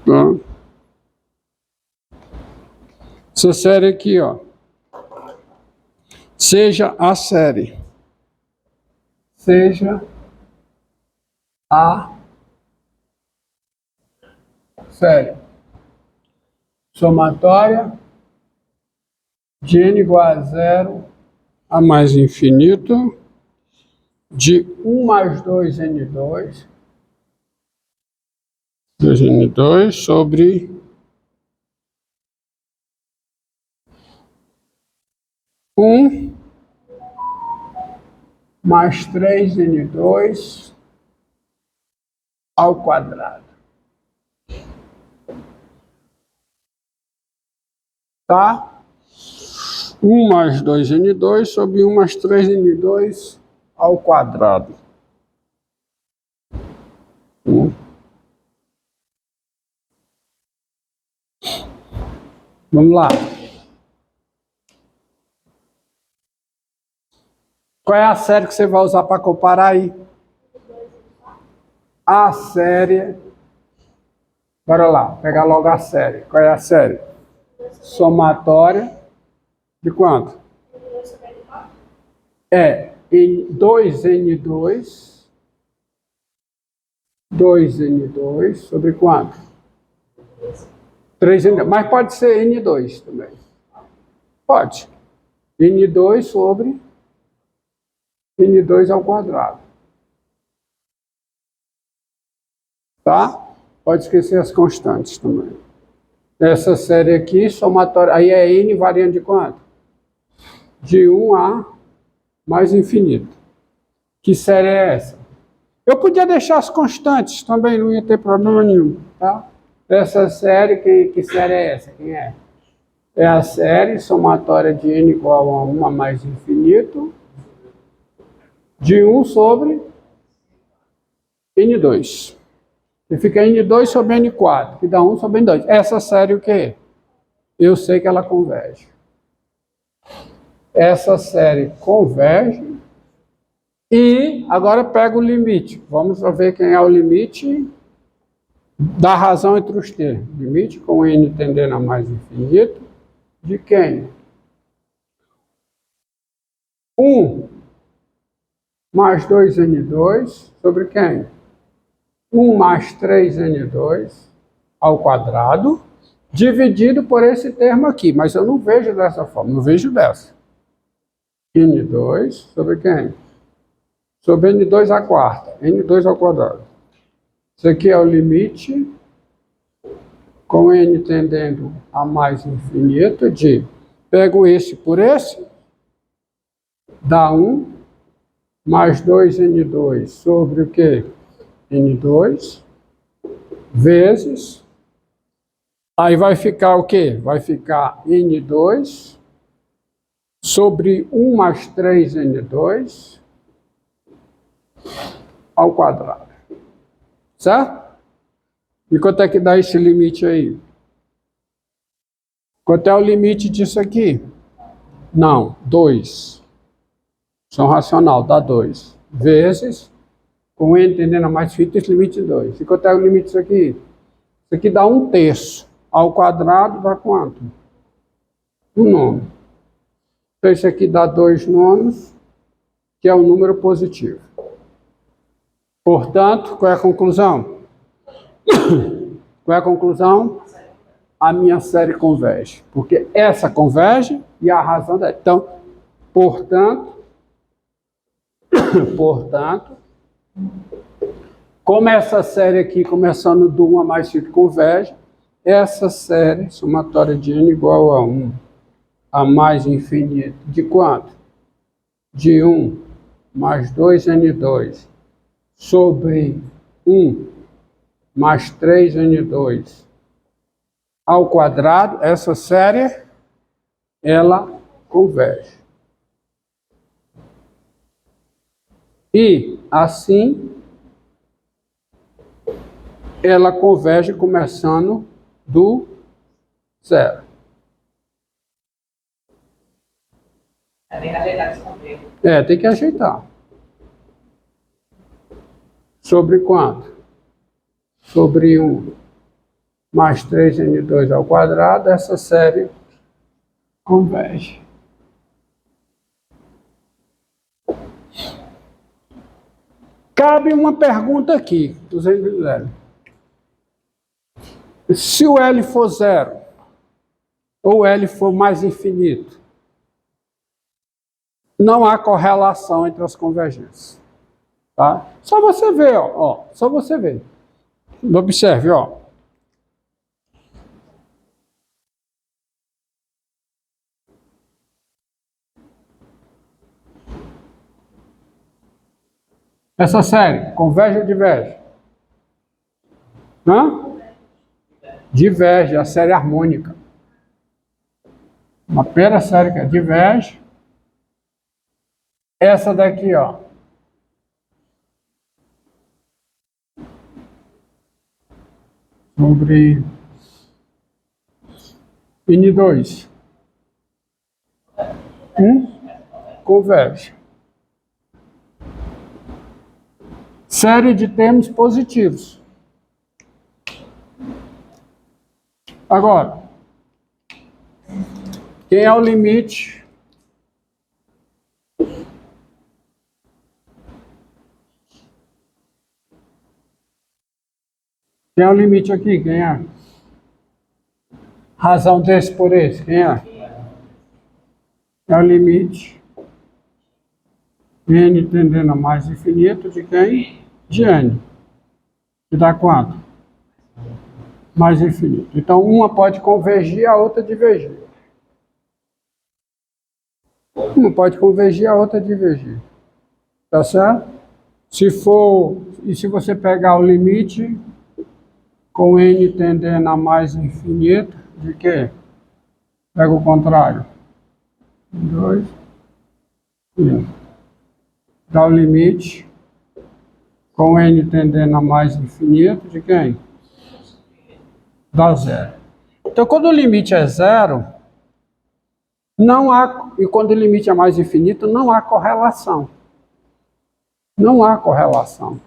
Tá? Essa série aqui, ó, seja a série, seja a série somatória de n igual a 0 a mais infinito de 1 mais 2n2 sobre 1 mais 3n2 ao quadrado. Tá? 1 mais 2n2 sobre 1 mais 3n2 ao quadrado. Vamos lá. Qual é a série que você vai usar para comparar aí? A série. Bora lá, pegar logo a série. Qual é a série? Somatória de quanto? É em 2n2 sobre quanto? 3n2. Mas pode ser n2 também. Pode. n2 sobre n2 ao quadrado. Tá? Pode esquecer as constantes também. Essa série aqui, somatória, aí é n variando de quanto? De 1 a mais infinito. Que série é essa? Eu podia deixar as constantes também, não ia ter problema nenhum, tá? Essa série, que série é essa? Quem é? É a série somatória de n igual a 1 a mais infinito de 1 sobre n2. E fica n2 sobre n4, que dá 1 sobre n2. Essa série o quê? Eu sei que ela converge. Essa série converge. E agora pega o limite. Vamos ver quem é o limite da razão entre os termos. Limite com n tendendo a mais infinito. De quem? 1 mais 2n2 sobre quem? 1 mais 3n2 ao quadrado, dividido por esse termo aqui. Mas eu não vejo dessa forma, não vejo dessa. n2 sobre quem? Sobre n2 à quarta, n2 ao quadrado. Isso aqui é o limite, com n tendendo a mais infinito, de... Pego esse por esse, dá 1, mais 2n2 sobre o quê? n2, vezes... Aí vai ficar o quê? Vai ficar n2 sobre 1 mais 3n2 ao quadrado. Certo? E quanto é que dá esse limite aí? Quanto é o limite disso aqui? Não, 2. São racional, dá 2. Vezes, com n tendendo a mais infinito, esse limite 2. E quanto é o limite disso aqui? Isso aqui dá 1/3. Ao quadrado dá quanto? 1 nono. Então isso aqui dá 2 nonos, que é um número positivo. Portanto, qual é a conclusão? Qual é a conclusão? A minha série converge. Porque essa converge e a razão dela. Então, portanto, como essa série aqui, começando do 1 a mais 5, converge, essa série somatória de n igual a 1 a mais infinito, de quanto? De 1 mais 2n2 sobre 1 mais 3n2 ao quadrado, essa série, ela converge. E, assim, ela converge começando do 0. Tem que ajeitar esse conteúdo. Tem que ajeitar. Sobre quanto? Sobre 1 mais 3n2 ao quadrado, essa série converge. Cabe uma pergunta aqui, dos L. Se o L for zero, ou o L for mais infinito, não há correlação entre as convergências. Tá? Só você ver, ó, só você ver. Observe, ó. Essa série, converge ou diverge? Hã? Diverge, a série harmônica. Uma primeira série que diverge. Essa daqui, ó. Sobre N2. Converge. Série de termos positivos. Agora, quem é o limite? Quem é o limite aqui? Quem é? Razão desse por esse? Quem é? É o limite n tendendo a mais infinito de quem? De n. Que dá quanto? Mais infinito. Então, uma pode convergir, a outra divergir. Uma pode convergir, a outra divergir. Tá certo? Se for, e se você pegar o limite com n tendendo a mais infinito, de quê? Pega o contrário. 2. Dá o limite com n tendendo a mais infinito, de quem? Dá zero. Então, quando o limite é zero, não há, e quando o limite é mais infinito, não há correlação. Não há correlação.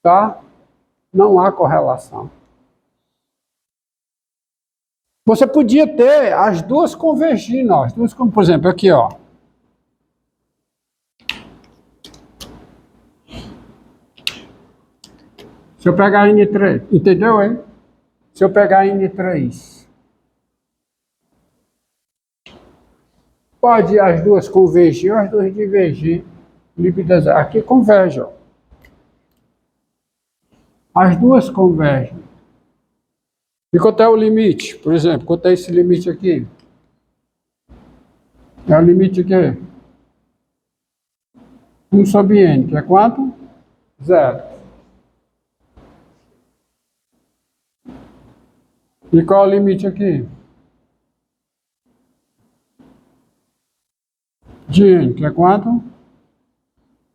Tá? Não há correlação. Você podia ter as duas convergindo, ó, as duas, por exemplo, aqui, ó. Se eu pegar N3, entendeu, hein? Se eu pegar N3, pode as duas convergir ou as duas divergir. Aqui converge, ó. As duas convergem. E quanto é o limite? Por exemplo, quanto é esse limite aqui? É o limite de quê? 1 sobre n, que é quanto? 0. E qual é o limite aqui? De n, que é quanto?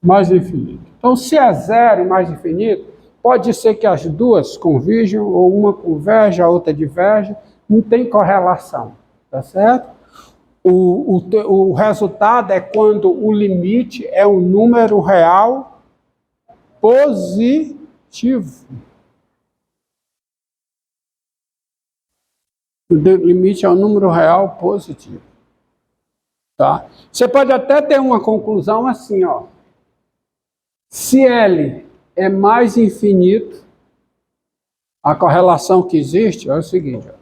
Mais infinito. Então, se é 0 e mais infinito, pode ser que as duas converjam, ou uma converge, a outra diverge, não tem correlação, tá certo? O resultado é quando o limite é um número real positivo. O limite é um número real positivo. Tá? Você pode até ter uma conclusão assim, ó. Se L é mais infinito, a correlação que existe é o seguinte, ó.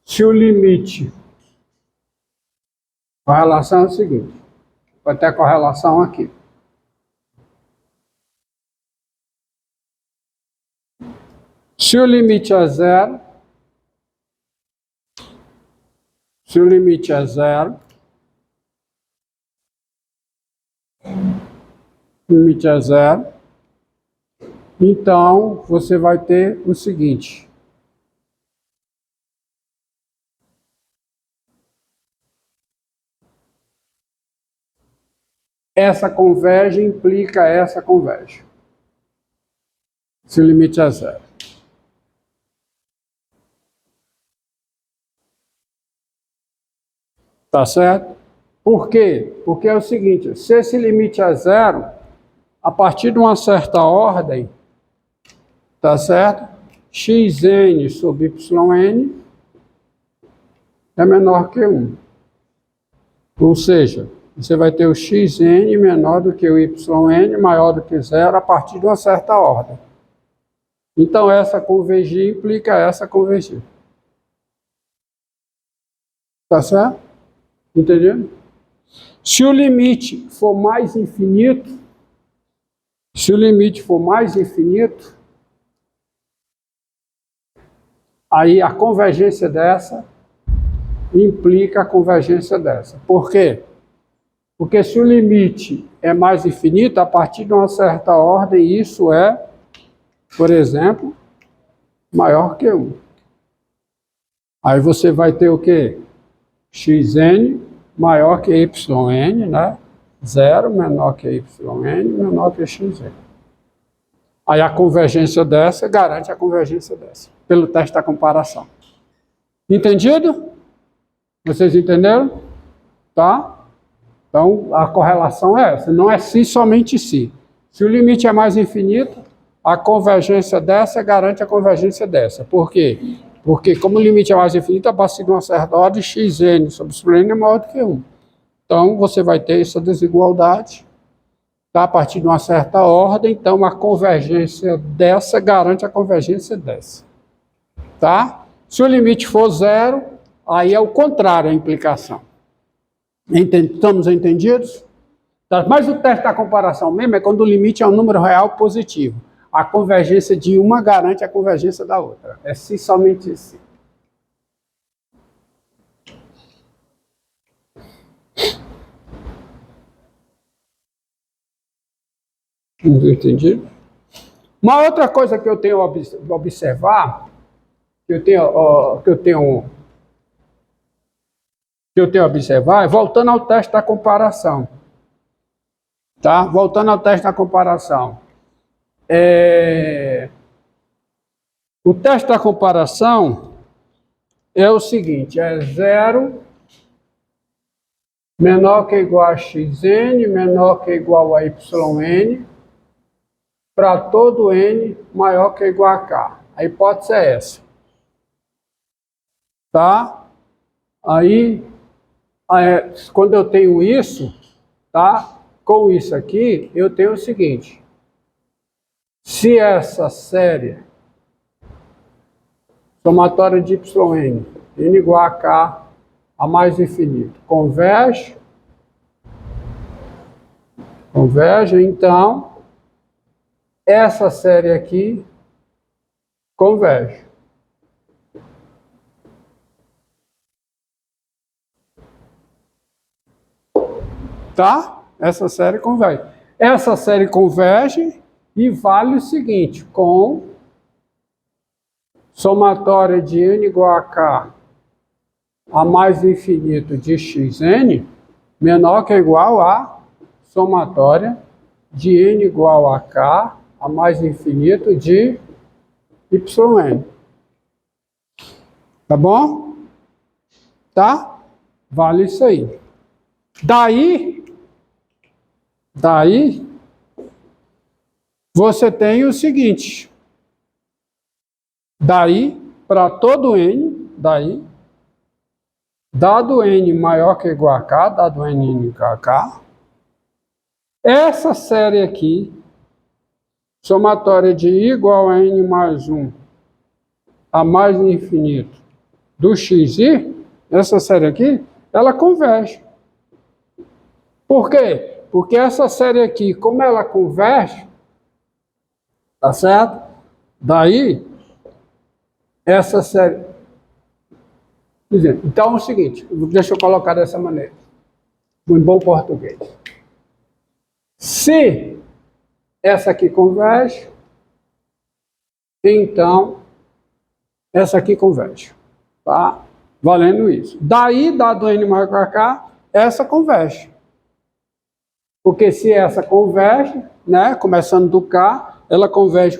Se o limite, a correlação é o seguinte, pode ter a correlação aqui. Se o limite é zero, se o limite é zero, limite é zero, então você vai ter o seguinte. Essa converge implica essa converge. Se o limite é zero. Tá certo? Por quê? Porque é o seguinte, se esse limite é zero, a partir de uma certa ordem, tá certo? xn sobre yn é menor que 1. Ou seja, você vai ter o xn menor do que o yn, maior do que 0, a partir de uma certa ordem. Então, essa convergir implica essa convergir. Tá certo? Entendeu? Se o limite for mais infinito, aí a convergência dessa implica a convergência dessa. Por quê? Porque se o limite é mais infinito, a partir de uma certa ordem, isso é, por exemplo, maior que 1. Aí você vai ter o quê? Xn maior que yn, né? 0 menor que yn, menor que xn. Aí a convergência dessa garante a convergência dessa, pelo teste da comparação. Entendido? Vocês entenderam? Tá? Então, a correlação é essa, não é si, somente si. Se o limite é mais infinito, a convergência dessa garante a convergência dessa. Por quê? Porque como o limite é mais infinito, a partir de uma certa ordem, xn sobre n é maior do que 1. Então, você vai ter essa desigualdade, tá? A partir de uma certa ordem, então a convergência dessa garante a convergência dessa. Tá? Se o limite for 0, aí é o contrário a implicação. Estamos entendidos? Tá? Mas o teste da comparação mesmo é quando o limite é um número real positivo. A convergência de uma garante a convergência da outra. É si, somente si. Entendi? Uma outra coisa que eu tenho a observar, que eu tenho a observar, é voltando ao teste da comparação. Tá? Voltando ao teste da comparação. O teste da comparação é o seguinte, é 0 menor que ou igual a xn, menor que ou igual a yn, para todo n maior que ou igual a k. A hipótese é essa. Tá? Aí, quando eu tenho isso, tá? Com isso aqui, eu tenho o seguinte. Se essa série somatória de yn, n igual a k, a mais infinito, converge, então, essa série aqui converge. Tá? Essa série converge. Essa série converge e vale o seguinte, com somatória de n igual a k a mais infinito de xn, menor que ou igual a somatória de n igual a k a mais infinito de yn. Tá bom? Tá? Vale isso aí. Daí, você tem o seguinte. Daí, para todo n, dado n maior que ou igual a k, dado n igual a k, essa série aqui, somatória de i igual a n mais 1 a mais infinito do xi, essa série aqui, ela converge. Por quê? Porque essa série aqui, como ela converge, tá certo? Daí, essa série... Então é o seguinte, deixa eu colocar dessa maneira, em bom português. Se essa aqui converge, então essa aqui converge. Tá? Valendo isso. Daí, dado n maior que k, essa converge. Porque se essa converge, né, começando do k, ela converge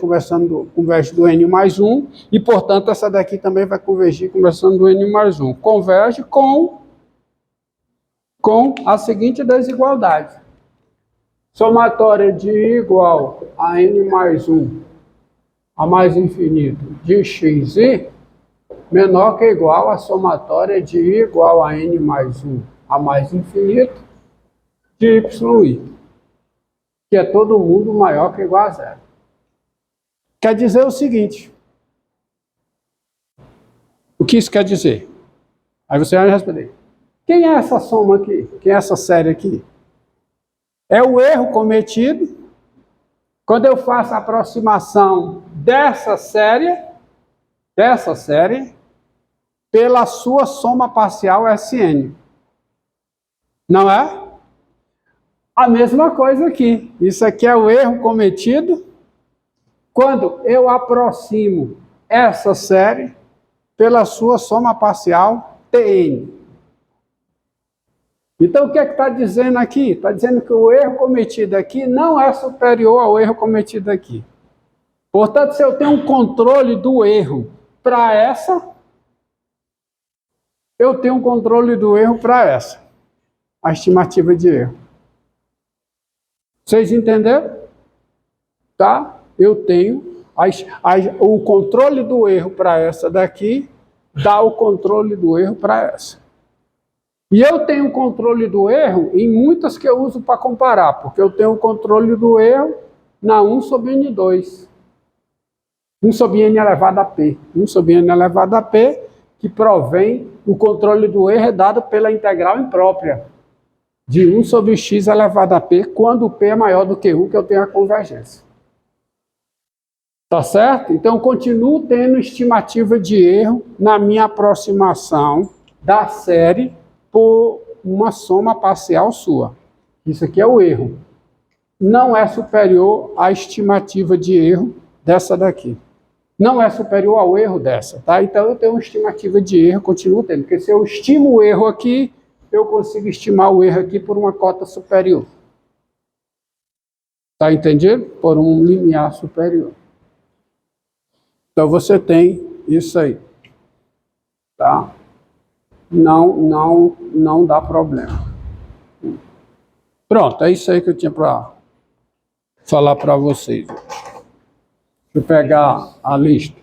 do n mais 1, e, portanto, essa daqui também vai convergir começando do n mais 1. Converge com a seguinte desigualdade. Somatória de i igual a n mais 1 a mais infinito de xi menor que ou igual à somatória de I igual a N mais 1 a mais infinito de YI, que é todo mundo maior que ou igual a zero. Quer dizer o seguinte, o que isso quer dizer? Aí você vai responder, quem é essa soma aqui? Quem é essa série aqui? É o erro cometido quando eu faço a aproximação dessa série pela sua soma parcial Sn. Não é? A mesma coisa aqui. Isso aqui é o erro cometido quando eu aproximo essa série pela sua soma parcial Tn. Então, o que é que está dizendo aqui? Está dizendo que o erro cometido aqui não é superior ao erro cometido aqui. Portanto, se eu tenho um controle do erro para essa, eu tenho um controle do erro para essa. A estimativa de erro. Vocês entenderam? Tá? Eu tenho o controle do erro para essa daqui, dá o controle do erro para essa. E eu tenho o controle do erro em muitas que eu uso para comparar, porque eu tenho o controle do erro na 1 sobre N2. 1 sobre N elevado a P. 1 sobre N elevado a P, que provém, o controle do erro é dado pela integral imprópria de 1 sobre x elevado a P, quando o P é maior do que 1, que eu tenho a convergência. Tá certo? Então, eu continuo tendo estimativa de erro na minha aproximação da série por uma soma parcial sua. Isso aqui é o erro. Não é superior à estimativa de erro dessa daqui. Não é superior ao erro dessa, tá? Então, eu tenho uma estimativa de erro, continuo tendo. Porque se eu estimo o erro aqui, eu consigo estimar o erro aqui por uma cota superior. Tá entendido? Por um limiar superior. Então, você tem isso aí. Tá? Não dá problema. Pronto, é isso aí que eu tinha para falar para vocês. Deixa eu pegar a lista.